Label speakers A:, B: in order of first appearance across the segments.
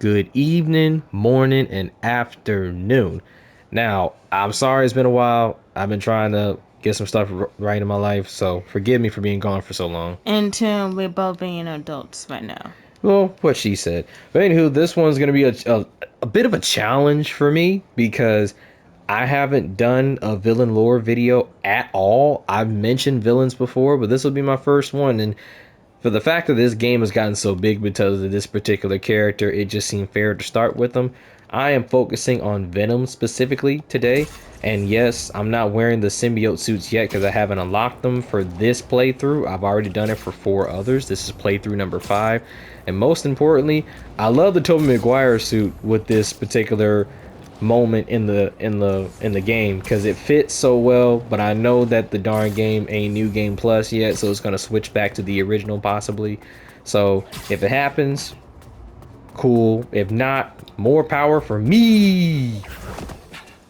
A: good evening, morning, and afternoon. Now, I'm sorry it's been a while. I've been trying to get some stuff right in my life, so forgive me for being gone for so long.
B: In tune, we're both being adults right now.
A: Well, what she said. But anywho, this one's going to be a bit of a challenge for me because I haven't done a villain lore video at all. I've mentioned villains before, but this will be my first one. And for the fact that this game has gotten so big because of this particular character, it just seemed fair to start with them. I am focusing on Venom specifically today. And yes, I'm not wearing the symbiote suits yet because I haven't unlocked them for this playthrough. I've already done it for 4 others. This is playthrough number 5. And most importantly, I love the Tobey Maguire suit with this particular moment in the game because it fits so well. But I know that the darn game ain't New Game Plus yet, so it's gonna switch back to the original possibly. So if it happens, cool. If not, more power for me.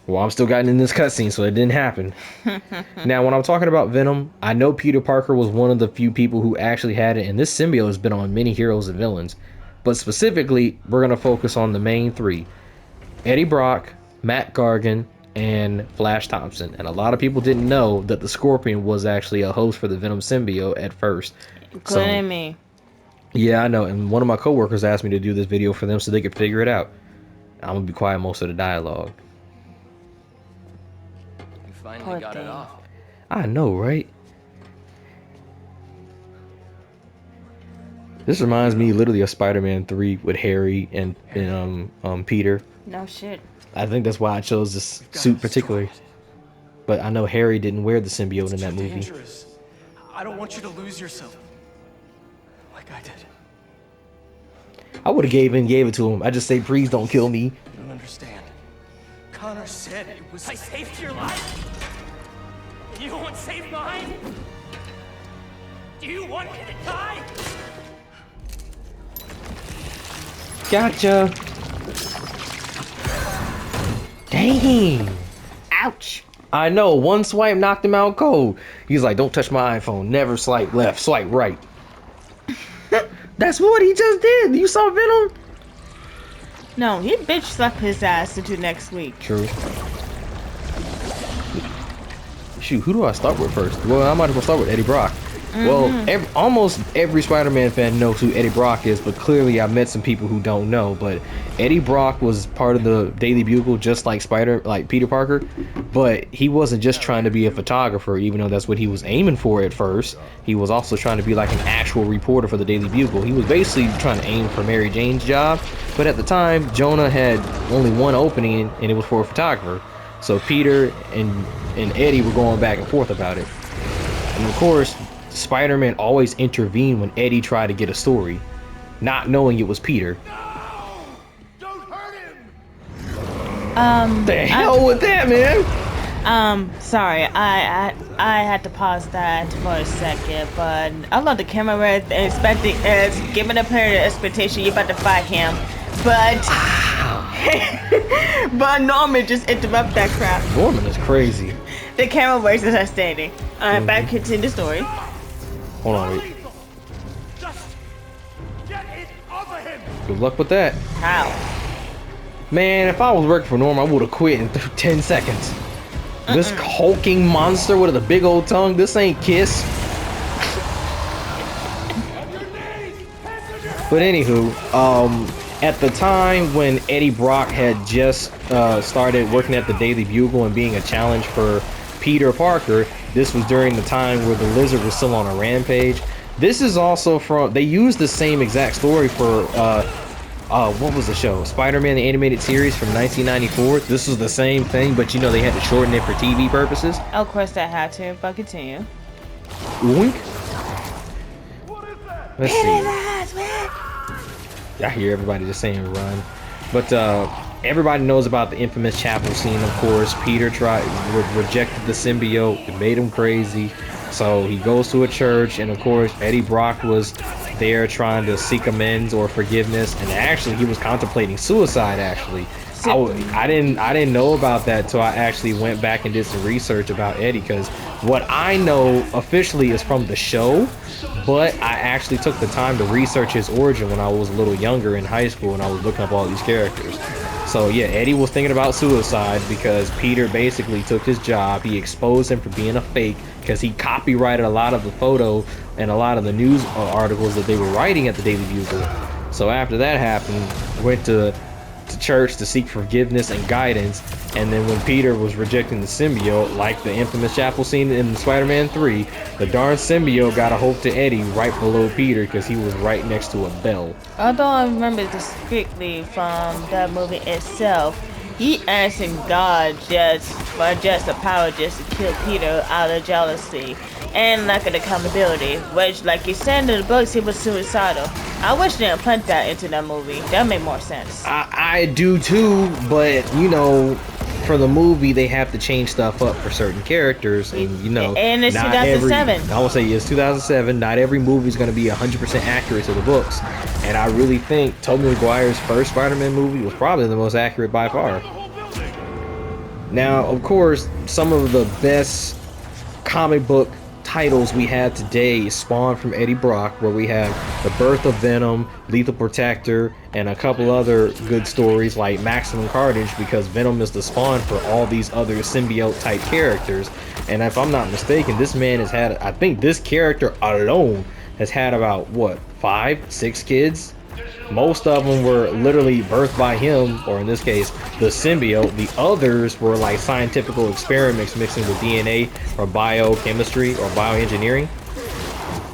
A: Well, I'm still getting in this cutscene, so it didn't happen. Now, when I'm talking about Venom, I know Peter Parker was one of the few people who actually had it, and this symbiote has been on many heroes and villains. But specifically, we're going to focus on the main 3. Eddie Brock, Matt Gargan, and Flash Thompson. And a lot of people didn't know that the Scorpion was actually a host for the Venom symbiote at first.
B: Including me.
A: Yeah, I know. And one of my coworkers asked me to do this video for them so they could figure it out. I'm going to be quiet most of the dialogue.
C: Finally got it off.
A: I know, right? This reminds me literally of Spider-Man 3 with Harry and Peter.
B: No shit.
A: I think that's why I chose this suit particularly. But I know Harry didn't wear the symbiote in that movie.
C: Dangerous. I don't want you to lose yourself like I did.
A: I would have gave it to him. I just say, please don't kill me.
C: You don't understand. Connor said it was. I saved your life. You don't want to save mine? Do you want me to die?
A: Gotcha. Dang.
B: Ouch.
A: I know, one swipe knocked him out cold. He's like, don't touch my iPhone. Never swipe left, swipe right. That's what he just did. You saw Venom?
B: No, he bitch slapped his ass into next week.
A: True. Shoot, who do I start with first? Well, I might as well start with Eddie Brock. Well, almost every Spider-Man fan knows who Eddie Brock is, but clearly I've met some people who don't know. But Eddie Brock was part of the Daily Bugle, just like Peter Parker. But he wasn't just trying to be a photographer, even though that's what he was aiming for at first. He was also trying to be like an actual reporter for the Daily Bugle. He was basically trying to aim for Mary Jane's job. But at the time, Jonah had only one opening, and it was for a photographer. So Peter and Eddie were going back and forth about it. And of course, Spider-Man always intervened when Eddie tried to get a story, not knowing it was Peter.
C: No! Don't hurt him!
A: The hell with that, man?
B: Sorry, I had to pause that for a second, but I love the camera expecting giving a pair of expectation you're about to fight him, but but Norman just interrupt that crap.
A: Norman is crazy.
B: The camera works as I stated. Back to the story.
A: Hold on, wait.
C: Just get it off of him!
A: Good luck with that.
B: How?
A: Man, if I was working for Norman, I would have quit in 10 seconds. This hulking monster with a big old tongue, this ain't Kiss. But anywho, at the time when Eddie Brock had just started working at the Daily Bugle and being a challenge for Peter Parker, this was during the time where the Lizard was still on a rampage. This is also from, they used the same exact story for what was the show? Spider-Man the Animated Series from 1994. This was the same thing, but you know they had to shorten it for TV purposes.
B: Of course I had to, but continue.
A: Oink.
C: What is that?
A: Let's see. I hear everybody just saying run. But everybody knows about the infamous chapel scene, of course. Peter rejected the symbiote. It made him crazy. So he goes to a church, and of course Eddie Brock was there trying to seek amends or forgiveness, and actually he was contemplating suicide actually. I didn't know about that till I actually went back and did some research about Eddie, because what I know officially is from the show, but I actually took the time to research his origin when I was a little younger in high school and I was looking up all these characters. So yeah, Eddie was thinking about suicide because Peter basically took his job. He exposed him for being a fake because he copyrighted a lot of the photo and a lot of the news articles that they were writing at the Daily Bugle. So after that happened, went to church to seek forgiveness and guidance, and then when Peter was rejecting the symbiote, like the infamous chapel scene in Spider-Man 3, the darn symbiote got a hold to Eddie right below Peter because he was right next to a bell.
B: Although I remember distinctly from that movie itself, he asking God just for just a power just to kill Peter out of jealousy and lack of accountability, which, like you said in the books, he was suicidal. I wish they didn't put that into that movie. That made more sense.
A: I do too, but you know, for the movie they have to change stuff up for certain characters, and you know,
B: and it's
A: not
B: 2007.
A: I will say it's 2007. Not every movie is going to be 100% accurate to the books, and I really think Tobey Maguire's first Spider-Man movie was probably the most accurate by far. Now, of course, some of the best comic book titles we have today spawned from Eddie Brock, where we have The Birth of Venom, Lethal Protector, and a couple other good stories like Maximum Carnage, because Venom is the spawn for all these other symbiote type characters. And if I'm not mistaken, this man has had, I think this character alone has had about what, 5, 6 kids? Most of them were literally birthed by him, or in this case, the symbiote. The others were like scientific experiments mixing with DNA or biochemistry or bioengineering.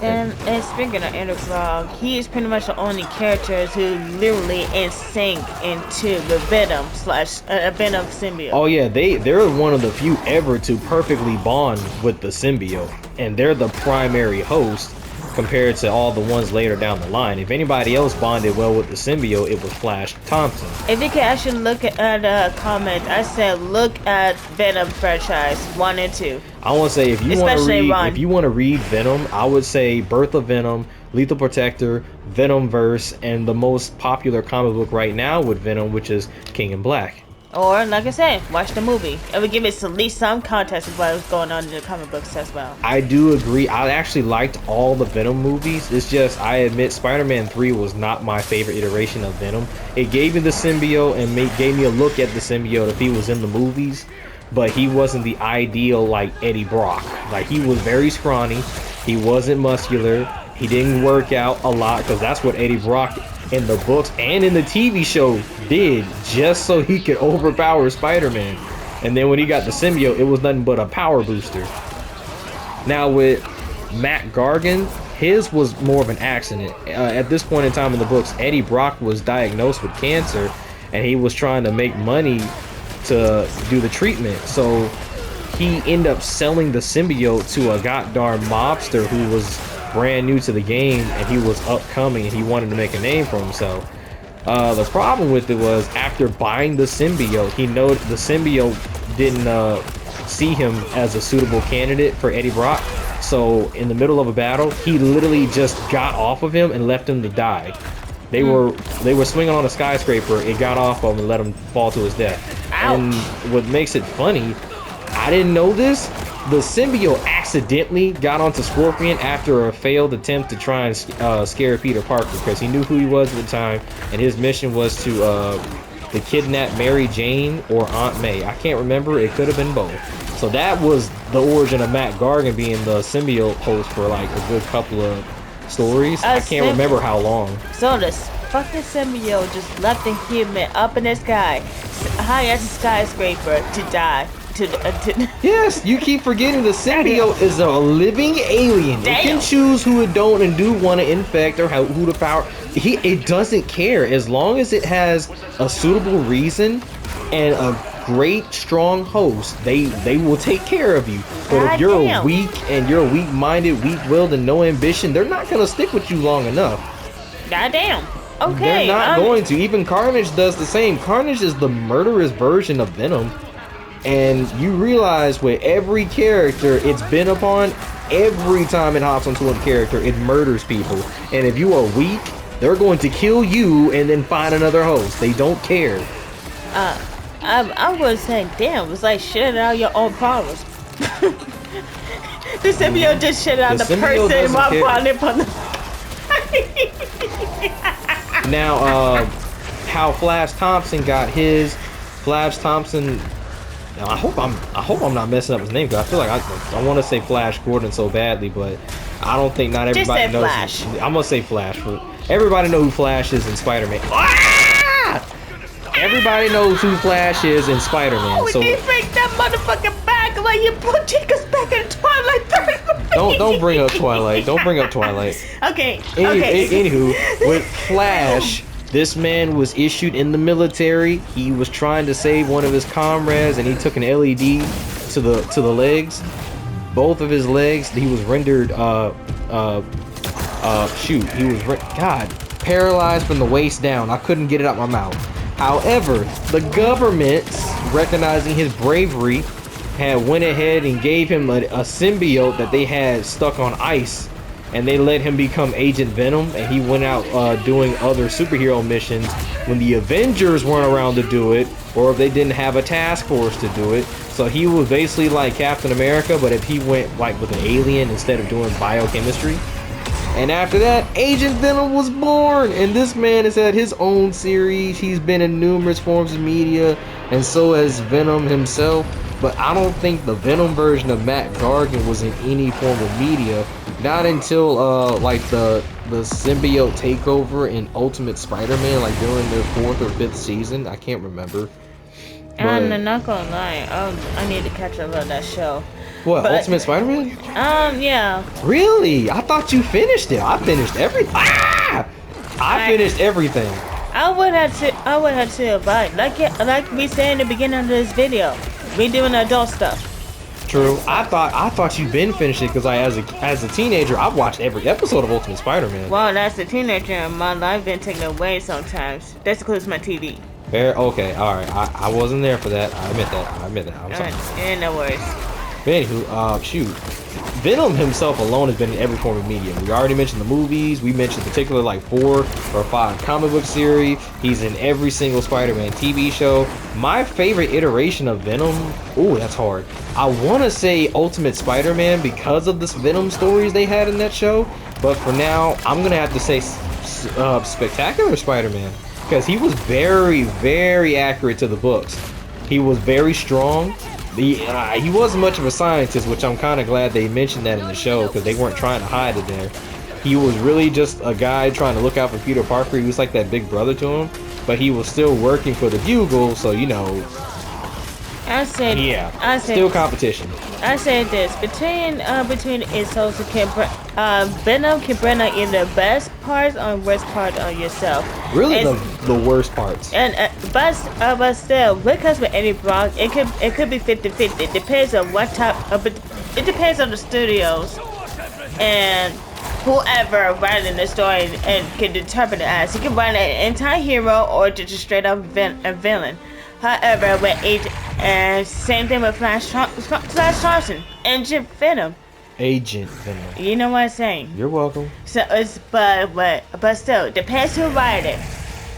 B: And speaking of Eddie Brock, he is pretty much the only characters who literally in sync into the Venom symbiote.
A: Oh yeah, they're one of the few ever to perfectly bond with the symbiote, and they're the primary host compared to all the ones later down the line. If anybody else bonded well with the symbiote, it was Flash Thompson.
B: If you can actually look at a comment, I said look at Venom franchise 1 and 2.
A: I want to say if you want to read Venom, I would say Birth of Venom, Lethal Protector, Venomverse, and the most popular comic book right now with Venom, which is King in Black.
B: Or, like I said, watch the movie. It would give us at least some context of what was going on in the comic books as well.
A: I do agree. I actually liked all the Venom movies. It's just, I admit, Spider-Man 3 was not my favorite iteration of Venom. It gave me the symbiote and gave me a look at the symbiote if he was in the movies, but he wasn't the ideal, like, Eddie Brock. Like, he was very scrawny. He wasn't muscular. He didn't work out a lot, because that's what Eddie Brock in the books and in the TV show did, just so he could overpower Spider-Man. And then when he got the symbiote, it was nothing but a power booster. Now with Matt Gargan, his was more of an accident. At this point in time in the books, Eddie Brock was diagnosed with cancer, and he was trying to make money to do the treatment. So he ended up selling the symbiote to a goddamn mobster who was brand new to the game, and he was upcoming and he wanted to make a name for himself. The problem with it was, after buying the symbiote, he noted the symbiote didn't see him as a suitable candidate for Eddie Brock. So in the middle of a battle, he literally just got off of him and left him to die. They were swinging on a skyscraper. It got off of him and let him fall to his death.
B: Ow.
A: And what makes it funny, I didn't know this, the symbiote accidentally got onto Scorpion after a failed attempt to try and scare Peter Parker, because he knew who he was at the time, and his mission was to kidnap Mary Jane or Aunt May. I can't remember. It could have been both. So that was the origin of Matt Gargan being the symbiote host for like a good couple of stories. I can't remember how long.
B: So this fucking symbiote just left the human up in the sky, high as a skyscraper, to die.
A: Yes, you keep forgetting the symbiote is a living alien.
B: Damn.
A: It can choose who it don't and do want to infect or who to power. It doesn't care as long as it has a suitable reason and a great strong host. They will take care of you. But if you're weak and you're weak-minded, weak-willed, and no ambition, they're not gonna stick with you long enough.
B: Goddamn. Okay.
A: They're not going to. Even Carnage does the same. Carnage is the murderous version of Venom. And you realize with every character it's been upon, every time it hops onto a character, it murders people. And if you are weak, they're going to kill you and then find another host. They don't care.
B: I was saying, damn, it's like shit out your own problems. The symbiote just shit out
A: The
B: the
A: symbiote
B: person
A: doesn't
B: while
A: care.
B: falling upon the.
A: Now, how Flash Thompson got his. Flash Thompson. Now, I hope I'm not messing up his name, because I feel like I want to say Flash Gordon so badly, but I don't think not
B: Just
A: everybody
B: say
A: knows.
B: Flash.
A: I'm gonna say Flash. Everybody know who Flash is in Spider-Man. Ah! Everybody knows who Flash is in Spider-Man.
B: Oh,
A: So
B: you break that motherfucking back like you put Jacob's back in Twilight 3.
A: don't bring up Twilight. Don't bring up Twilight.
B: Okay. Okay.
A: Anywho, with Flash, this man was issued in the military. He was trying to save one of his comrades, and he took an LED to the legs. Both of his legs. He was rendered paralyzed from the waist down. I couldn't get it out my mouth. However, the government, recognizing his bravery, had went ahead and gave him a symbiote that they had stuck on ice, and they let him become Agent Venom, and he went out doing other superhero missions when the Avengers weren't around to do it, or if they didn't have a task force to do it. So he was basically like Captain America, but if he went like with an alien instead of doing biochemistry. And after that, Agent Venom was born, and this man has had his own series. He's been in numerous forms of media, and so has Venom himself. But I don't think the Venom version of Matt Gargan was in any form of media, not until like the symbiote takeover in Ultimate Spider-Man, like during their 4th or 5th season. I can't remember.
B: I'm not gonna lie. I need to catch up on that show.
A: What,
B: But-
A: Ultimate Spider-Man?
B: Yeah.
A: Really? I thought you finished it. I finished everything. Ah! I finished everything.
B: I would have to, but like we said in the beginning of this video, we doing adult stuff.
A: True. I thought you'd been finished it, because as a teenager, I've watched every episode of Ultimate Spider-Man.
B: Well, that's a teenager, and my life been taken away sometimes. That includes my TV.
A: Fair. Okay. All right. I wasn't there for that. I admit that. I'm sorry.
B: And no worries.
A: But anywho, shoot. Venom himself alone has been in every form of media. We already mentioned the movies. We mentioned particular like 4 or 5 comic book series. He's in every single Spider-Man TV show. My favorite iteration of Venom, ooh, that's hard. I want to say Ultimate Spider-Man because of this Venom stories they had in that show. But for now, I'm going to have to say Spectacular Spider-Man, because he was very, very accurate to the books. He was very strong. He wasn't much of a scientist, which I'm kind of glad they mentioned that in the show, because they weren't trying to hide it there. He was really just a guy trying to look out for Peter Parker. He was like that big brother to him, but he was still working for the Bugle, so you know. Still competition.
B: I said this between insults, Venom can bring out either the best parts or worst part on yourself.
A: Really, the worst parts.
B: And but still, when it comes with any block, it could be 50-50. It depends on what type. But it depends on the studios and whoever writing the story and can determine it as. He can write an anti-hero or just a straight up villain. However, with same thing with Flash Thompson, Agent Venom.
A: Agent Venom.
B: You know what I'm saying?
A: You're welcome.
B: So it's but still depends who write it.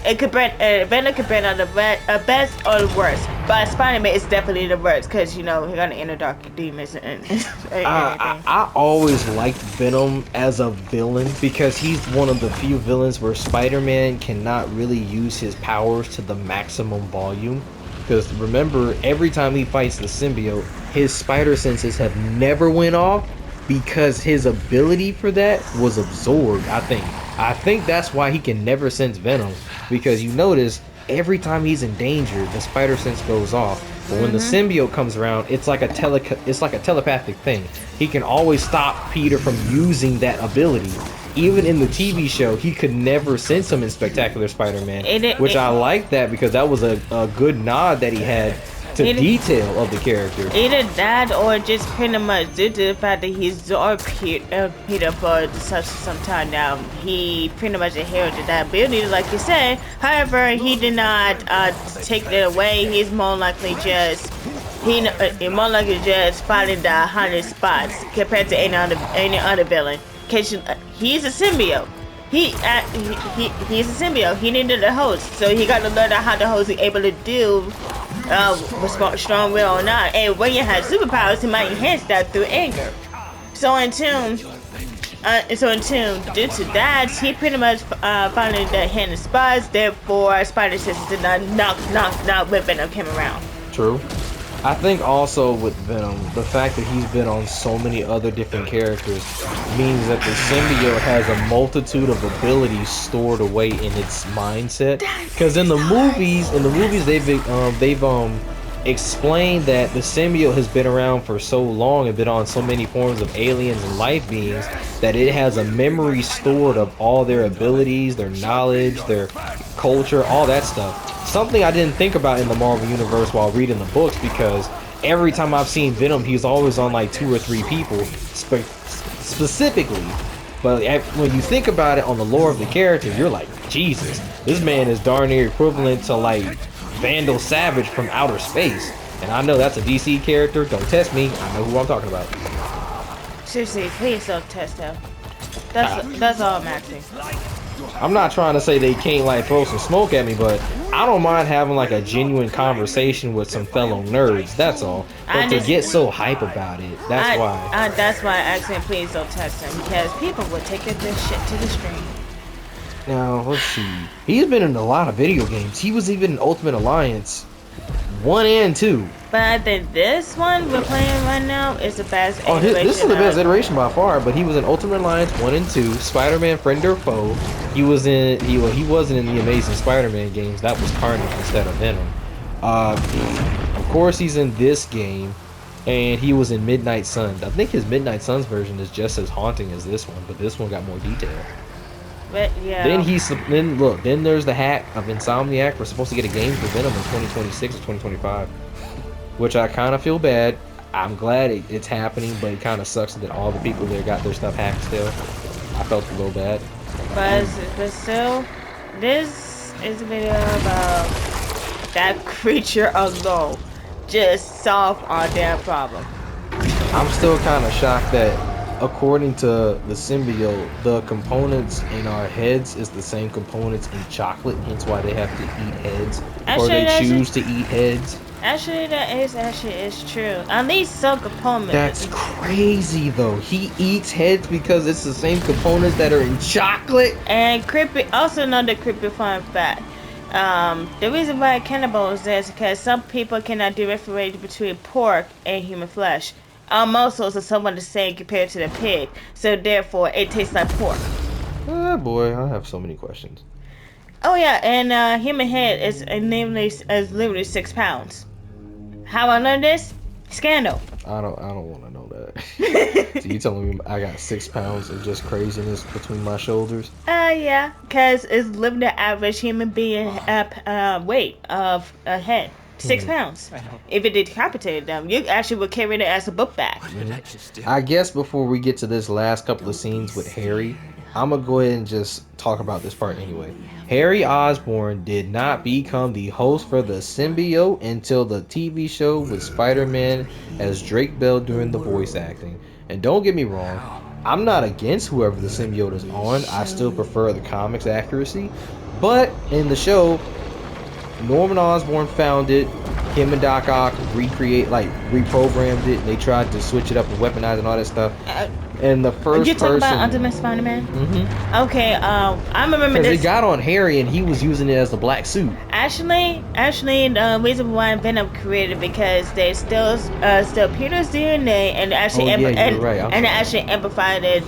B: It could bring Venom could bring out the best or the worst. But Spider-Man is definitely the worst, because you know he's gonna enter dark demons and everything.
A: I always liked Venom as a villain, because he's one of the few villains where Spider-Man cannot really use his powers to the maximum volume. Because remember, every time he fights the symbiote, his spider senses have never went off, because his ability for that was absorbed, I think that's why he can never sense Venom, because you notice every time he's in danger, the spider sense goes off. But when the symbiote comes around, it's like a telepathic thing. He can always stop Peter from using that ability. Even in the TV show, he could never sense him in Spectacular Spider-Man, which I like that, because that was a good nod that he had to detail of the character.
B: Either that, or just pretty much due to the fact that he's absorbed Peter for some time now. He pretty much inherited that ability, like you said. However, he did not take it away. He's more likely just fighting the 100 spots compared to any other villain. Cause he's a symbiote. he's a symbiote. He needed a host, so he got to learn how the host is able to do with strong will or not. And when you have superpowers, he might enhance that through anger. So in tune, due to that, he pretty much finally the hand of spies. Therefore, Spider Sisters did not knock when Venom came around.
A: True. I think also with Venom, the fact that he's been on so many other different characters means that the symbiote has a multitude of abilities stored away in its mindset. Because in the movies, they've explained that the symbiote has been around for so long and been on so many forms of aliens and life beings that it has a memory stored of all their abilities, their knowledge, their culture, all that stuff. Something I didn't think about in the Marvel Universe while reading the books, because every time I've seen Venom, he's always on like 2 or 3 people specifically. But when you think about it on the lore of the character, you're like, Jesus, this man is darn near equivalent to like Vandal Savage from outer space. And I know that's a DC character. Don't test me. I know who I'm talking about.
B: Seriously, please don't test him. That's all I'm asking.
A: I'm not trying to say they can't like throw some smoke at me, but I don't mind having like a genuine conversation with some fellow nerds. That's all. But to get so hype about it, that's why.
B: That's why I asked him, please don't test him, because people would take this shit to the stream.
A: Now let's see. He's been in a lot of video games. He was even in Ultimate Alliance 1 and 2.
B: But I think this one we're playing right now is the best.
A: Oh, this is the best iteration by far. But he was in Ultimate Alliance 1 and 2, Spider-Man Friend or Foe. He wasn't in the Amazing Spider-Man games. That was Carnage instead of Venom. Of course, he's in this game, and he was in Midnight Suns. I think his Midnight Suns version is just as haunting as this one, but this one got more detail.
B: But yeah.
A: Then there's the hack of Insomniac. We're supposed to get a game for Venom in 2026 or 2025. Which I kind of feel bad. I'm glad it's happening, but it kind of sucks that all the people there got their stuff hacked still. I felt a little bad.
B: But still, this is a video about that creature alone just solved our damn problem.
A: I'm still kind of shocked that, according to the symbiote, the components in our heads is the same components in chocolate, hence why they have to eat heads, or they choose to eat heads.
B: Actually, that is true. At least some components.
A: That's crazy, though. He eats heads because it's the same components that are in chocolate.
B: And also another creepy fun fact. The reason why cannibals is because some people cannot differentiate between pork and human flesh. Our muscles are somewhat the same compared to the pig, so therefore it tastes like pork.
A: Oh boy, I have so many questions.
B: Oh yeah, and human head is literally 6 pounds. How I learned this? Scandal.
A: I don't want to know that. So you telling me I got 6 pounds of just craziness between my shoulders?
B: Yeah, because it's living the average human being weight of a head. 6 pounds. If it decapitated them, you actually would carry it as a book bag.
A: I guess before we get to this last couple of scenes with Harry, I'm gonna go ahead and just talk about this part anyway. Harry Osborn did not become the host for the symbiote until the TV show with Spider-Man as Drake Bell doing the voice acting. And don't get me wrong, I'm not against whoever the symbiote is on. I still prefer the comics accuracy. But in the show, Norman Osborn found it. Him and Doc Ock reprogrammed it. They tried to switch it up and weaponize and all that stuff. And the first
B: you talking
A: person,
B: about Ultimate Spider-Man?
A: Mm-hmm.
B: Okay, I remember this.
A: Because it got on Harry and he was using it as the black suit.
B: Actually, the reason why Venom created because they still Peter's DNA and actually actually amplified it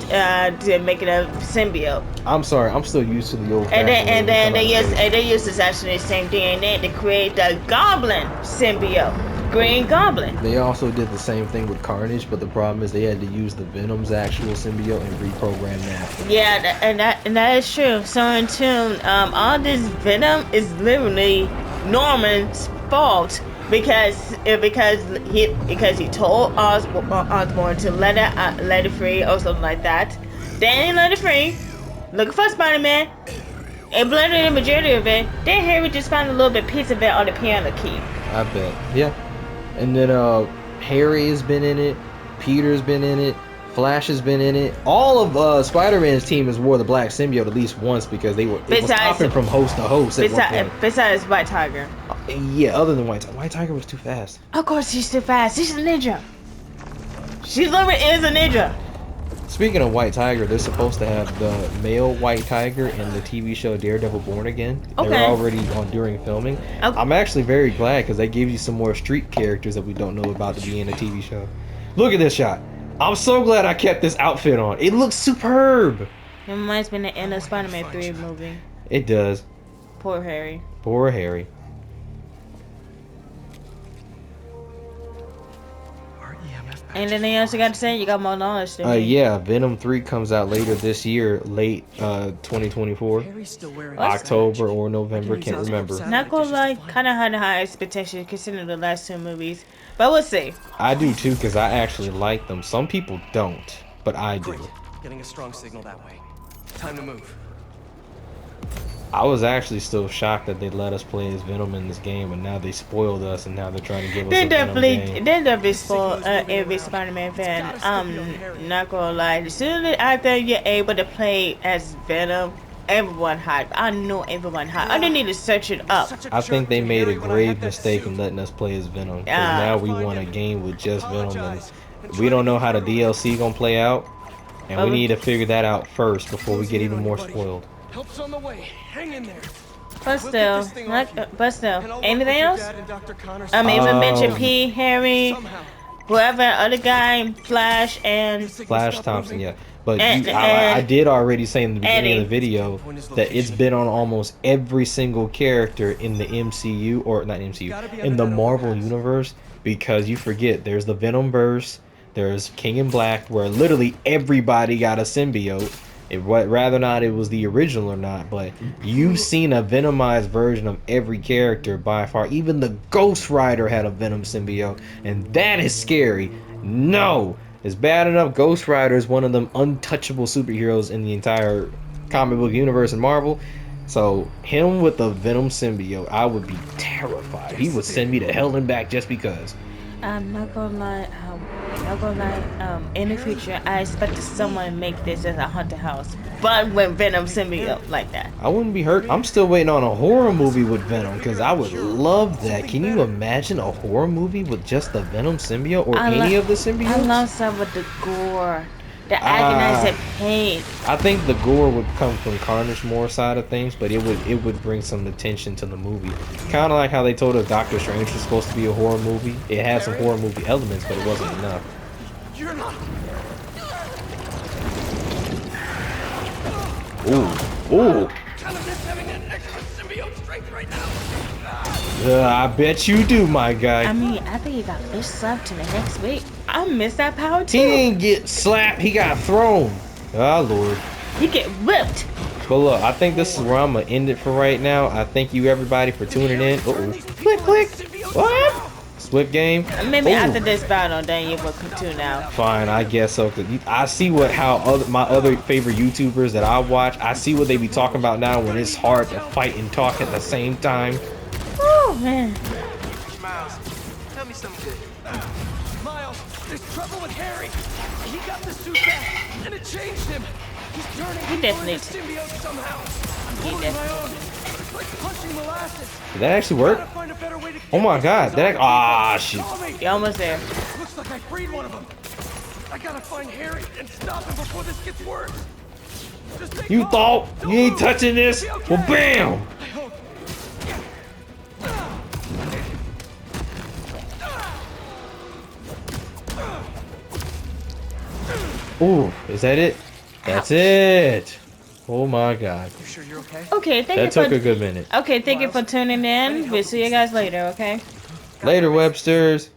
B: to make it a symbiote.
A: I'm sorry, I'm still used to the old.
B: And then they used this actually the same DNA to create the Goblin symbiote. Green Goblin.
A: They also did the same thing with Carnage, but the problem is they had to use the Venom's actual symbiote and reprogram that.
B: Yeah, and that is true. So in tune, all this Venom is literally Norman's fault because he told Osborn to let it free or something like that. Then he let it free, looking for Spider-Man, and blended the majority of it. Then Harry just found a little bit piece of it on the piano key.
A: I bet. Yeah. And then Harry has been in it, Peter's been in it, Flash has been in it. All of Spider-Man's team has wore the black symbiote at least once because it was hopping from host to host at one point.
B: Besides White Tiger.
A: Yeah, other than White Tiger. White Tiger was too fast.
B: Of course she's too fast. She's a ninja. She literally is a ninja.
A: Speaking of White Tiger, they're supposed to have the male White Tiger in the TV show Daredevil Born Again. They were already on during filming. Okay. I'm actually very glad because they give you some more street characters that we don't know about to be in the TV show. Look at this shot. I'm so glad I kept this outfit on. It looks superb.
B: It reminds me of the end of Spider-Man 3 movie.
A: It does.
B: Poor Harry.
A: Poor Harry.
B: Anything else you got to say? You got more knowledge than me.
A: Yeah, Venom 3 comes out later this year, late 2024. October or November, can't remember.
B: Not gonna lie, kind of had high expectations considering the last two movies. But we'll see.
A: I do too, because I actually like them. Some people don't, but I do.
C: Great. Getting a strong signal that way. Time to move.
A: I was actually still shocked that they let us play as Venom in this game, and now they spoiled us, and now they're trying to give us a Venom game.
B: They definitely spoiled every Spider-Man fan. Not gonna lie. As soon as after you're able to play as Venom, everyone hyped. I know everyone hyped. I didn't need to search it up.
A: I think they made a grave mistake in letting us play as Venom. Because now we want a game with just Venom, and we don't know how the DLC gonna play out, and we need to figure that out first before we get even more spoiled.
C: Help's on the way. Hang in there.
B: But still, anything else? Even mention P, Harry, whoever, other guy, Flash, and
A: Flash Thompson, yeah. But I did already say in the beginning of the video that it's been on almost every single character in the MCU, or not MCU, in the Marvel universe, because you forget there's the Venomverse, there's King in Black, where literally everybody got a symbiote. Whether or not it was the original or not, but you've seen a Venomized version of every character by far. Even the Ghost Rider had a Venom symbiote, and that is scary. No, it's bad enough Ghost Rider is one of them untouchable superheroes in the entire comic book universe in Marvel. So him with the Venom symbiote, I would be terrified. He would send me to hell and back just because.
B: I'm not gonna lie, in the future, I expected someone to make this as a haunted house, but with Venom symbiote like that.
A: I wouldn't be hurt. I'm still waiting on a horror movie with Venom, because I would love that. Can you imagine a horror movie with just the Venom symbiote, or any of the symbiotes?
B: I love some with the gore, the agonizing pain.
A: I think the gore would come from Carnage more side of things, but it would bring some attention to the movie. Kind of like how they told us Doctor Strange was supposed to be a horror movie. It had some horror movie elements, but it wasn't enough.
C: You're not.
A: Ooh.
C: Kind of miss having that extra symbiote strength right now.
A: I bet you do, my guy.
B: I mean, I think he got fish slapped to the next week. I miss that power too.
A: He didn't get slapped. He got thrown. Oh, Lord.
B: He get whipped.
A: But look, I think this is where I'm going to end it for right now. I thank you, everybody, for tuning in. Click. What? Swift game.
B: Maybe after this battle, then you will tune out.
A: Fine, I guess so. Cause I see my other favorite YouTubers that I watch. I see what they be talking about now when it's hard to fight and talk at the same time.
B: Oh man.
C: Miles, tell me something good. Miles, there's trouble with Harry. He got the suit back, and it changed him. He's turning into a symbiote somehow. I'm holding my own. It's like punching molasses.
A: Did that actually work? Oh my god, shit.
B: You're almost there.
C: Looks like I freed one of them. I gotta find Harry and stop him before this gets worse.
A: You thought you ain't touching this? Well, bam! Ooh, is that it? That's it. Oh my god.
C: You sure you're okay?
B: Okay,
A: that took a good minute.
B: Okay, thank you for tuning in. We'll see you guys later, okay?
A: Later, Websters.